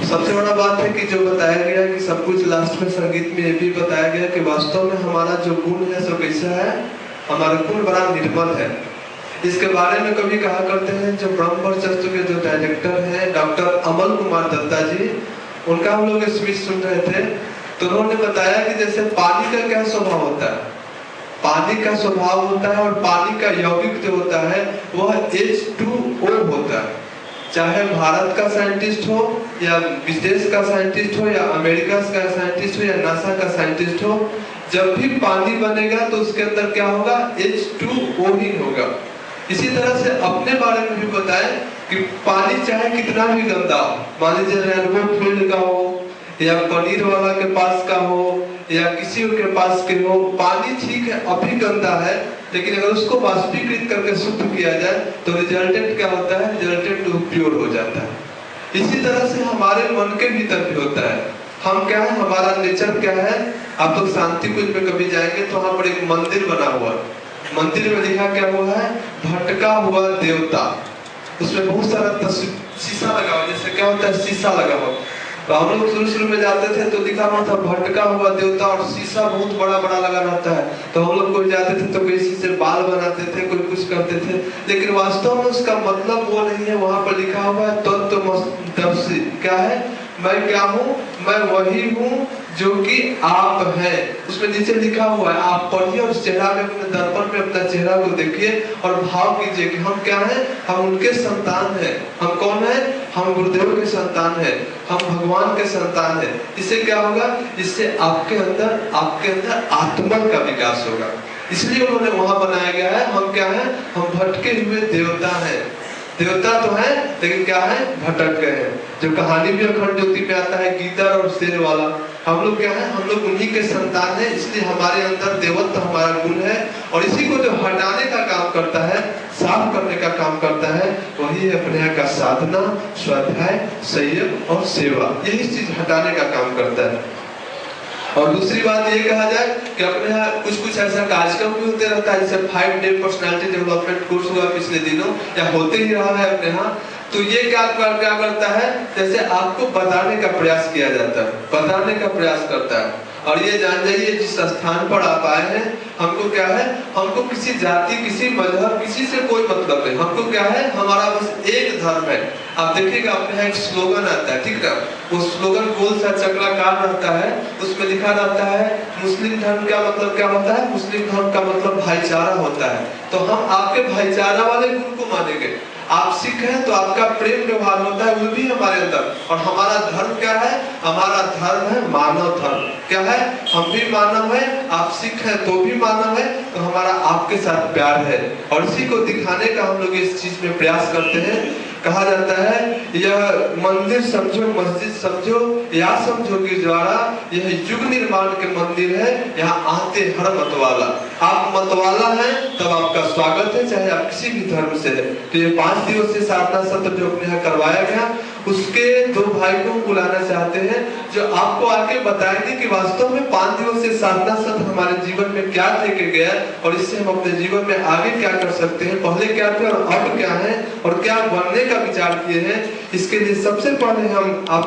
सबसे बड़ा बात है कि जो बताया गया कि सब कुछ लास्ट में संगीत में ये भी बताया गया कि वास्तव में हमारा जो गुण है सो कैसा है, हमारा गुण बड़ा निर्मल है। इसके बारे में कभी कहा करते हैं, जो ब्रह्म वर्चस्व के जो डायरेक्टर हैं डॉक्टर अमल कुमार दत्ता जी, उनका हम लोग स्पीच सुन रहे थे, तो उन्होंने बताया कि जैसे पानी का क्या स्वभाव होता है, पानी का स्वभाव होता है और पानी का यौगिक जो होता है वह H2O होता है। चाहे भारत का साइंटिस्ट हो या विदेश का साइंटिस्ट हो या अमेरिका का साइंटिस्ट हो या नासा का साइंटिस्ट हो, जब भी पानी बनेगा तो उसके अंदर क्या होगा, H2O ही होगा। इसी तरह से अपने बारे में भी बताएं कि पानी चाहे कितना भी गंदा हो, मान लीजिए रेनबो फील्ड का हो या पनीर वाला के पास का हो या किसी के पास के हो, पानी ठीक है अभी गंदा है, लेकिन अगर उसको वाष्पीकृत करके शुद्ध किया जाए तो रिजल्टेंट क्या होता है, रिजल्टेंट प्योर हो जाता है। इसी तरह से हमारे मन के भीतर भी होता है। हम क्या है, हमारा नेचर क्या है। आप लोग शांति कुंज में कभी जाएंगे तो वहां पर एक मंदिर बना हुआ, मंदिर में लिखा क्या हुआ है, भटका हुआ देवता। उसमें बहुत सारा शीशा लगा हुआ, जैसे क्या होता है शीशा लगा हुआ। तो हम लोग शुरू में जाते थे तो लिखा हुआ था भटका हुआ देवता, और शीशा बहुत बड़ा बड़ा लगा रहता है। तो हम लोग कोई जाते थे तो कोई से बाल बनाते थे, कोई कुछ करते थे, लेकिन वास्तव में उसका मतलब वो नहीं है। वहां पर लिखा हुआ है तत्वमसि, क्या है, मैं क्या हूँ, मैं वही हूँ जो कि आप हैं। उसमें नीचे लिखा हुआ है, आप पढ़िए और चेहरा में अपने दर्पण में अपना चेहरा को देखिए और भाव कीजिए कि हम क्या हैं, हम उनके संतान हैं। हम कौन है, हम गुरुदेव के संतान हैं, हम भगवान के संतान हैं। इससे क्या होगा, इससे आपके अंदर आत्मा का विकास होगा। इसलिए उन्होंने वहां बनाया गया है, हम क्या है, हम भटके हुए देवता हैं। देवता तो है लेकिन क्या है, भटक गए हैं। जो कहानी भी अखंड ज्योति में आता है, गीदड़ और शेर वाला, हम लोग क्या है, हम लोग उन्हीं के संतान हैं। इसलिए हमारे अंदर देवत्व हमारा गुण है, और इसी को जो हटाने का काम करता है, साफ करने का काम करता है, वही है अपने यहाँ का साधना, स्वाध्याय, संयम और सेवा। यही चीज हटाने का काम करता है। और दूसरी बात ये कहा जाए कि अपने यहाँ कुछ ऐसा कार्यक्रम भी होते रहता है, जैसे 5 डे पर्सनालिटी डेवलपमेंट कोर्स हुआ पिछले दिनों, या होते ही रहा है अपने यहाँ। तो ये क्या करता है, जैसे आपको बताने का प्रयास किया जाता है, बताने का प्रयास करता है। और ये जान जाइए, जिस स्थान पर आप आए हैं, हमको क्या है, हमको किसी जाति, किसी मजहब, किसी से कोई मतलब नहीं। हमको क्या है, हमारा बस एक धर्म है। आप देखिएगा अपने यहाँ एक स्लोगन आता है, ठीक है, वो स्लोगन गोल सा चक्राकार रहता है, उसमें लिखा रहता है मुस्लिम धर्म का मतलब क्या होता है, मुस्लिम धर्म का मतलब भाईचारा होता है। तो हम आपके भाईचारा वाले गुण को मानेंगे। आप सिख हैं तो आपका प्रेम व्यवहार होता है, वो भी हमारे अंदर। और हमारा धर्म क्या है, हमारा धर्म है मानव धर्म। क्या है, हम भी मानव है, आप सिख हैं तो भी मानव है, तो हमारा आपके साथ प्यार है। और इसी को दिखाने का हम लोग इस चीज में प्रयास करते हैं। कहा जाता है, यह मंदिर समझो, मस्जिद समझो, या समझो कि द्वारा यह युग निर्माण के मंदिर है, यहाँ आते हर मतवाला। आप मतवाला हैं तब आपका स्वागत है, चाहे आप किसी भी धर्म से है। तो ये 5 दिवसीय साधना सत्र जो अपने यहाँ करवाया गया, उसके 2 भाई को बुलाना चाहते हैं, जो आपको आके बताएंगे कि वास्तव में 5 दिवसीय साधना सत्र हमारे जीवन में क्या लेके गया, और इससे हम अपने जीवन में आगे क्या कर सकते हैं, पहले क्या थे और अब क्या है, और क्या बनने का विचार किए हैं। इसके लिए सबसे पहले हम आप